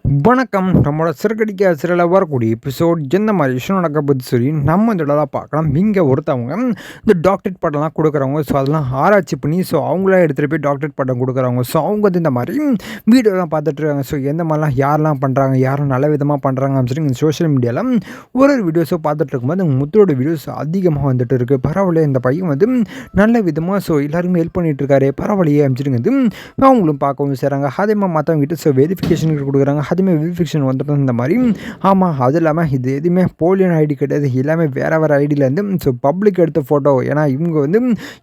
வணக்கம். நம்மளோட சிறுகடிக்க சிறையில் வரக்கூடிய எபிசோட் எந்த மாதிரி விஷயம் நடக்க போது சொல்லி நம்ம இந்த இடத்துல பார்க்கலாம். இங்கே ஒருத்தவங்க இந்த டாக்டரேட் பட்டம்லாம் கொடுக்குறவங்க. ஸோ அதெல்லாம் ஆராய்ச்சி பண்ணி ஸோ அவங்களே எடுத்துகிட்டு போய் டாக்டரேட் பட்டம் கொடுக்குறவங்க. ஸோ அவங்க வந்து இந்த மாதிரி வீடியோலாம் பார்த்துட்ருக்காங்க. ஸோ எந்த மாதிரிலாம் யாரெல்லாம் பண்ணுறாங்க, யாரும் நல்ல விதமாக பண்ணுறாங்க அப்படின்னு சொல்லி இந்த சோஷியல் மீடியாவில் ஒரு வீடியோஸை பார்த்துட்டு இருக்கும்போது முத்தோட வீடியோஸ் அதிகமாக வந்துட்டு இருக்குது. பரவாயில்ல, இந்த பையன் வந்து நல்ல விதமாக ஸோ எல்லாருமே ஹெல்ப் பண்ணிகிட்டு இருக்காரு, பரவாயில்லையே அப்படின்னு வந்து அவங்களும் பார்க்கவும் செய்கிறாங்க. அதே மாதிரி மற்றவங்ககிட்ட ஸோ வெரிஃபிகேஷனுக்கு கொடுக்குறாங்க. அதுவுமே வெரிஃபிகேஷன் வந்துட்டு இந்த மாதிரி ஆமாம், அது இல்லாமல் இது எதுவுமே போலியான ஐடி கிடையாது, எல்லாமே வேறு ஐடியிலேருந்து ஸோ பப்ளிக் எடுத்த ஃபோட்டோ. ஏன்னா இவங்க வந்து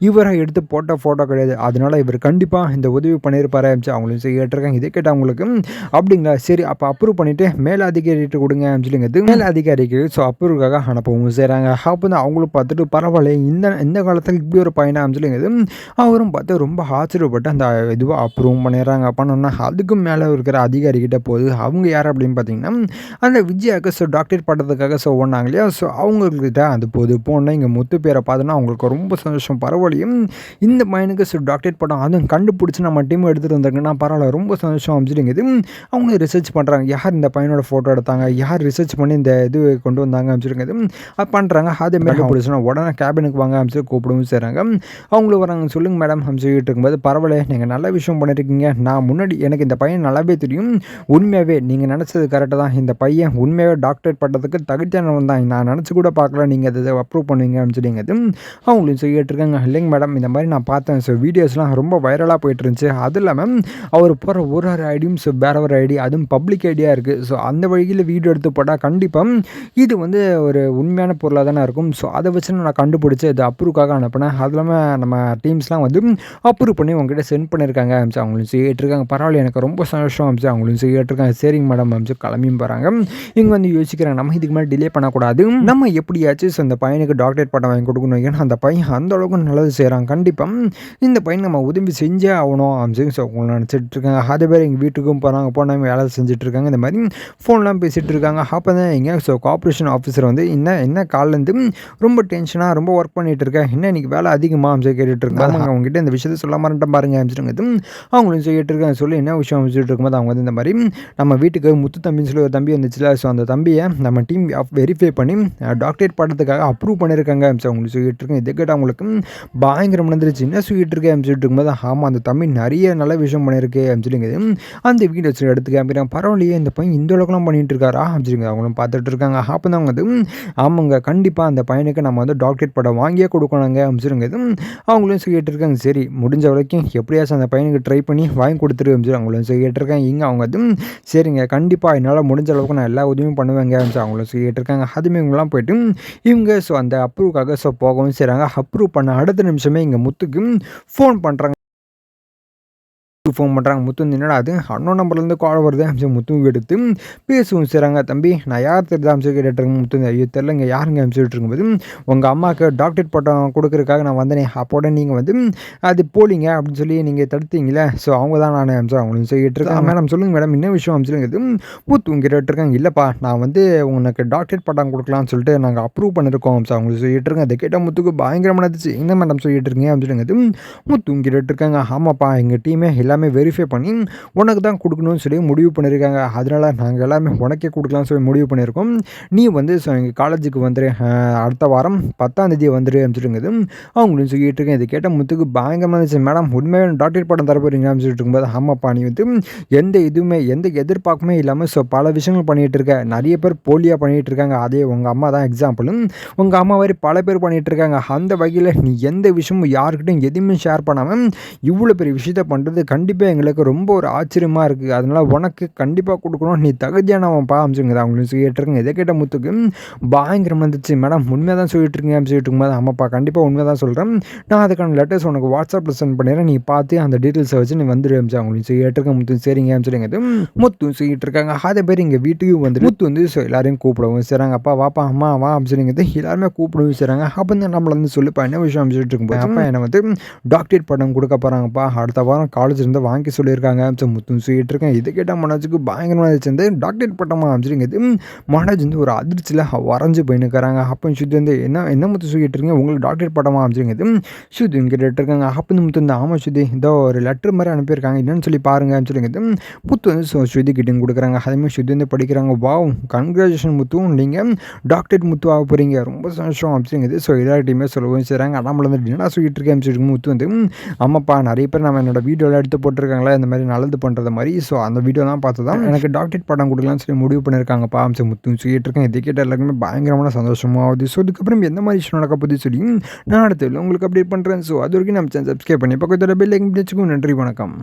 இவராக எடுத்து போட்ட ஃபோட்டோ கிடையாது, அதனால் இவர் கண்டிப்பாக இந்த உதவி பண்ணியிருப்பாரு அவங்களும் கேட்டிருக்காங்க. இதே கேட்டால் அவங்களுக்கு அப்படிங்களா, சரி அப்போ அப்ரூவ் பண்ணிவிட்டு மேலதிகாரிகிட்ட கொடுங்க சொல்லிங்கிறது மேலதிகாரிக்கு ஸோ அப்ரூவுக்காக அனுப்பவும் செய்கிறாங்க. அப்போ வந்து அவங்களும் பார்த்துட்டு பரவாயில்ல, இந்த காலத்தில் இப்படி ஒரு பையனா சொல்லிங்கிறது அவரும் பார்த்து ரொம்ப ஆச்சரியப்பட்டு அந்த இதுவாக அப்ரூவ் பண்ணிடுறாங்க. பண்ணோன்னா அதுக்கும் மேலே இருக்கிற அதிகாரிகிட்ட போகுது. அவங்க யார் அப்படின்னு பார்த்தீங்கன்னா அந்த விஜயாவுக்கு ஸோ டாக்டரேட் பட்டதுக்காக ஸோ ஒன்றாங்க இல்லையா, ஸோ அவங்கக்கிட்ட அது போனால் இங்கே முத்து பேரை பார்த்தோன்னா அவங்களுக்கு ரொம்ப சந்தோஷம். பரவாயில்லையும், இந்த பையனுக்கு ஸோ டாக்டரேட் பட்டம் அதுவும் கண்டுபிடிச்சி நம்ம டீம் எடுத்துகிட்டு வந்திருக்கேன்னா பரவாயில்ல, ரொம்ப சந்தோஷம் அப்படிங்கிறது. அவங்களும் ரிசர்ச் பண்ணுறாங்க, யார் இந்த பையனோட ஃபோட்டோ எடுத்தாங்க, யார் ரிசர்ச் பண்ணி இந்த இது கொண்டு வந்தாங்க அப்படிங்கிறது அது பண்ணுறாங்க. அதேமாதிரி பிடிச்சோன்னா உடனே கேபினுக்கு வாங்க அப்படின்னு கூப்பிடவும் செய்கிறாங்க. அவங்களும் வராங்க, சொல்லுங்கள் மேடம் அப்படின்னு சொல்லிட்டு இருக்கும்போது பரவாயில்ல, நீங்கள் நல்ல விஷயம் பண்ணியிருக்கீங்க. நான் முன்னாடி எனக்கு இந்த பையன் நல்லாவே தெரியும், உண்மையாகவே நீங்கள் நினச்சது கரெக்டாக தான், இந்த பையன் உண்மையாகவே டாக்டரேட் பட்டதுக்கு தகுதியானவன் தான், நான் நினச்சி கூட பார்க்கல நீங்கள் அதை அப்ரூவ் பண்ணுவீங்க அப்படின்னு சொல்லிங்கிறது. அவங்களும் சொல்லிட்டுருக்காங்க, இல்லைங்க மேடம், இந்த மாதிரி நான் பார்த்தேன், ஸோ வீடியோஸ்லாம் ரொம்ப வைரலாக போயிட்டு இருந்துச்சு. அது இல்லாமல் அவர் போகிற ஒரு ஐடியும் ஸோ வேறு ஒரு ஐடி, அதுவும் பப்ளிக் ஐடியாக இருக்குது. ஸோ அந்த வழியில் வீடியோ எடுத்து போட்டால் கண்டிப்பாக இது வந்து ஒரு உண்மையான பொருளாக தானே இருக்கும். ஸோ அதை வச்சு நான் கண்டுபிடிச்சி இது அப்ரூவ்க்காக அனுப்பினேன். அது இல்லாமல் நம்ம டீம்ஸ்லாம் வந்து அப்ரூவ் பண்ணி உங்ககிட்ட சென்ட் பண்ணியிருக்காங்க அமிச்சு அவங்களும் செய்யிட்டுருக்காங்க. பரவாயில்ல, எனக்கு ரொம்ப சந்தோஷம் அமிச்சு அவங்களும் செய்யிட்டுருக்காங்க. சரிங்க மேடம் அமிச்சு கிளம்பியும் போகிறாங்க. இங்கே வந்து யோசிக்கிறாங்க, நம்ம இதுக்கு மேலே டிலே பண்ணக்கூடாது, நம்ம எப்படியாச்சும் ஸோ அந்த பையனுக்கு டாக்டரேட் பட்டம் வாங்கி கொடுக்கணும். ஏன்னா அந்த பையன் அந்த அளவுக்கு நல்லது செய்கிறாங்க, கண்டிப்பாக இந்த பையன் நம்ம உதவி செஞ்சே ஆகணும் அப்படின்னு ஸோ அவங்க நினச்சிட்டு இருக்காங்க. அதே பேர் எங்கள் வீட்டுக்கும் போகிறாங்க, போனால் வேலை செஞ்சுட்டு இருக்காங்க, இந்த மாதிரி ஃபோன்லாம் பேசிகிட்டு இருக்காங்க. அப்போ தான் இங்கே ஸோ கார்பரேஷன் ஆஃபீஸர் வந்து என்ன காலிலேருந்து ரொம்ப டென்ஷனாக ரொம்ப ஒர்க் பண்ணிகிட்டு இருக்கேன், என்ன இன்றைக்கி வேலை அதிகமாக அப்படின்னு கேட்டுட்டு இருக்காங்க. அவங்ககிட்ட இந்த விஷயத்தை சொல்ல மாட்டேன் பாருங்க அப்படிங்கிறது அவங்களும் சொல்லிட்டு இருக்காங்க. சொல்லி என்ன விஷயம் சொல்லிட்டு இருக்கும்போது அவங்க வந்து இந்த மாதிரி நம்ம வீட்டுக்கு முத்து தம்பின்னு சொல்லி ஒரு தம்பி வந்துச்சுல, ஸோ அந்த தம்பியை நம்ம டீம் வெரிஃபை பண்ணி டாக்டரேட் பட்டத்துக்காக அப்ரூவ் பண்ணியிருக்காங்க ஸோ அவங்களுக்கு சொல்லிட்டு இருக்கேன். இதை கேட்டால் அவங்களுக்கு பயங்கரம் நடந்துருச்சு. என்ன சொல்லிட்டு இருக்கேன் அப்படின்னு சொல்லிட்டு இருக்கும்போது ஆமாம், அந்த தம்பி நிறைய நல்ல விஷயம் பண்ணியிருக்கு அப்படின்னு சொல்லிங்கிறது அந்த வீடியோ வச்சு எடுத்துக்க அப்படின்னா பரவாயில்லையே, இந்த பையன் இந்த அளவுக்குலாம் பண்ணிட்டு இருக்காரா அப்படின்னு அவங்களும் பார்த்துட்டு இருக்காங்க. அப்போ தான் அவங்க வந்து ஆமாங்க, கண்டிப்பாக அந்த பையனுக்கு நம்ம வந்து டாக்டரேட் பட்டம் வாங்கியே கொடுக்கணுங்க அப்படிங்கிறது அவங்களும் சொல்லிட்டு இருக்காங்க. சரி, முடிஞ்ச வரைக்கும் எப்படியாச்சும் அந்த பையனுக்கு ட்ரை பண்ணி வாங்கி கொடுத்துரு அப்படின்னு அவங்களும் சொல்லிட்டு இருக்காங்க. இங்கே அவங்க வந்து சரிங்க, கண்டிப்பாக என்னால் முடிஞ்ச அளவுக்கு நான் எல்லா உதவியும் பண்ணுவேங்க அப்படின்னு அவங்களும் சொல்லிட்டு இருக்காங்க. அதுமே இவங்களாம் போயிட்டு இவங்க ஸோ அந்த அப்ரூவ்க்காக ஸோ போகவும் செய்கிறாங்க. அப்ரூவ் பண்ண அடுத்த நிமிஷமே இங்கே முத்துக்கு ஃபோன் பண்ணுறாங்க. ஃபோன் பண்ணுறாங்க. முத்து வந்து என்னடா அது அன்னோன் நம்பர்லேருந்து கால் வருது அப்படின்னு முத்து எடுத்து பேசவும் செய்கிறாங்க. தம்பி, நான் யார் தெரியுதா அப்படின்னு கேட்டுருக்கேன். முத்து ஐயோ தெரிலங்க, யாருங்க அப்படின்னு சொல்லிட்டு இருக்கும்போது உங்கள் அம்மாவுக்கு டாக்டரேட் பட்டம் கொடுக்குறதுக்காக நான் வந்தேனே, அப்போட நீங்கள் வந்து அது போலிங்க அப்படின்னு சொல்லி நீங்கள் தடுத்தீங்களே, ஸோ அவங்க தான் நான் அவங்களும் சொல்லிட்டு இருக்கேன். மேடம் சொல்லுங்கள் மேடம், என்ன விஷயம் அப்படின்னு சொல்லிங்கிறது முத்து கேட்டுருக்காங்க. இல்லைப்பா, நான் வந்து உனக்கு டாக்டரேட் பட்டம் கொடுக்கலான்னு சொல்லிட்டு நாங்கள் அப்ரூவ் பண்ணியிருக்கோம் ஸோ அவங்களுக்கு சொல்லிட்டு இருக்கேன். அதை கேட்டால் முத்துக்கு பயங்கரமாக இருந்துச்சு. என்ன மேடம் சொல்லிட்டு இருக்கீங்க அப்படின்னு சொல்லிங்கிறது முத்து கேட்டுருக்காங்க. ஆமாப்பா, எங்கள் டீமே எல்லாமே வெரிஃபை பண்ணி உனக்கு தான் கொடுக்கணும்னு சொல்லி முடிவு பண்ணியிருக்காங்க, அதனால் நாங்கள் எல்லாமே உனக்கே கொடுக்கலாம்னு சொல்லி முடிவு பண்ணியிருக்கோம். நீ வந்து ஸோ எங்கள் காலேஜுக்கு வந்துரு, அடுத்த வாரம் 10ஆம் தேதி வந்துரு அப்படிங்கிறது அவங்களும் சொல்லிட்டு இருக்கேன். இது கேட்ட முத்துக்கு பயங்கரமாக இருந்துச்சு. மேடம், உண்மையாக டாக்டரேட் பட்டம் தர போகிறீங்க அப்படின்னு சொல்லிட்டு இருக்கும்போது ஆமாப்பா, நீ வந்து எந்த எதிர்பார்ப்புமே இல்லாமல் ஸோ பல விஷயங்கள் பண்ணிகிட்டு இருக்க, நிறைய பேர் போலியாக பண்ணிகிட்டு இருக்காங்க, அதே உங்கள் அம்மா தான் எக்ஸாம்பிளும், உங்கள் அம்மா மாதிரி பல பேர் பண்ணிகிட்டு இருக்காங்க. அந்த வகையில் நீ எந்த விஷயமும் யாருக்கிட்டையும் எதுவுமே ஷேர் பண்ணாமல் இவ்வளோ பெரிய விஷயத்த பண்ணுறது கண்டிப்பாக எங்களுக்கு ரொம்ப ஒரு ஆச்சரியமாக இருக்குது, அதனால் உனக்கு கண்டிப்பாக கொடுக்கணும், நீ தகுதியானவன்ப்பா அப்படிங்கிறது அவங்களும் சொல்லிட்டு இருக்காங்க. இதை கேட்ட முத்துக்கு பயங்கரமாக இருந்துச்சு. மேடம், உண்மையாக தான் சொல்லிட்டு இருக்கீங்க அப்படின்னு சொல்லிட்டு இருக்கும்போது ஆமாப்பா, கண்டிப்பாக உண்மையாக தான் சொல்கிறேன், நான் அதுக்கான லெட்டர்ஸ் உனக்கு வாட்ஸ்அப்பில் சென்ட் பண்ணிடுறேன், நீ பார்த்து அந்த டீட்டெயில்ஸை வச்சு நீ வந்துடு அப்படின்னு அவங்களும் சொல்லிட்டு இருக்க. முத்து சரிங்க அப்படின்னு சொல்லிங்கிறது முத்து சொல்லிட்டு இருக்காங்க. அதே பேர் இங்கே வீட்டுக்கு வந்து முத்து வந்து ஸோ எல்லாரையும் கூப்பிடவும் செய்கிறாங்க. அப்பா வாப்பா, அம்மா வா அப்படின்னு சொல்லிங்கிறது எல்லாருமே கூப்பிடவும் செய்கிறாங்க. அப்போ வந்து நம்மளை வந்து சொல்லிப்பா என்ன விஷயம் அப்படின்னு சொல்லிட்டு இருக்கும்போது அப்பா என்னை வந்து டாக்டரேட் பட்டம் கொடுக்க போகிறாங்கப்பா, அடுத்த வாரம் காலேஜ் இருந்து வந்து வாங்கி சொல்லியிருக்காங்க. ஸோ முத்துன்னு சொல்லிட்டு இருக்கேன். இதை கேட்டால் மனோஜுக்கு பயங்கரமாக இருந்துச்சு. டாக்டரேட் பட்டமா அப்படிங்கிறது மனோஜ் வந்து ஒரு அதிர்ச்சியில் வரைஞ்சு போயின்னுக்கிறாங்க. அப்போ ஸ்ருதி வந்து என்ன என்ன முத்து சொல்லிட்டு இருக்கீங்க, உங்களுக்கு டாக்டரேட் பட்டமா அப்படிங்கிறது ஸ்ருதி கேட்டுட்டு இருக்காங்க. அப்போ இந்த முத்து வந்து ஆமாம் ஸ்ருதி இதோ ஒரு லெட்டர் மாதிரி அனுப்பியிருக்காங்க என்னன்னு சொல்லி பாருங்க அப்படிங்கிறது முத்து வந்து ஸ்ருதி கிட்டையும் கொடுக்குறாங்க. அதேமாதிரி ஸ்ருதி வந்து படிக்கிறாங்க. வாவ் கங்க்ராச்சுலேஷன் முத்து, நீங்கள் டாக்டரேட் முத்து ஆக போகிறீங்க, ரொம்ப சந்தோஷம் அப்படிங்கிறது. ஸோ எல்லார்ட்டையுமே சொல்லவும் செய்கிறாங்க. நம்மள வந்து என்ன சொல்லிட்டு இருக்கேன் அப்படின்னு முத்து வந்து ஆமாப்பா நிறைய பேர் நம்ம என்னோட வீடியோலாம் எடுத்து போட்டிருக்காங்களா இந்த மாதிரி நல்லது பண்ணுறது மாதிரி. ஸோ அந்த வீடியோலாம் பார்த்து தான் எனக்கு டாக்டரேட் பட்டம் கொடுக்கலாம்னு சொல்லி முடிவு பண்ணியிருக்காங்கப்பா அப்படின்னு முத்துன்னு சொல்லிட்டு இருக்கேன். இதை கேட்ட எல்லாருக்குமே பயங்கரமான சந்தோஷமாகுது. ஸோ இதுக்கப்புறம் எந்த மாதிரி விஷயம் நடக்க போகுது சொல்லி நான் அடுத்து உங்களுக்கு அப்டேட் பண்ணுறேன். ஸோ அது வரைக்கும் நம்ம சேனல் சப்ஸ்கிரைப் பண்ணி பக்கத்தில் பெல் ஐக்கன் வச்சுக்கோங்க. நன்றி, வணக்கம்.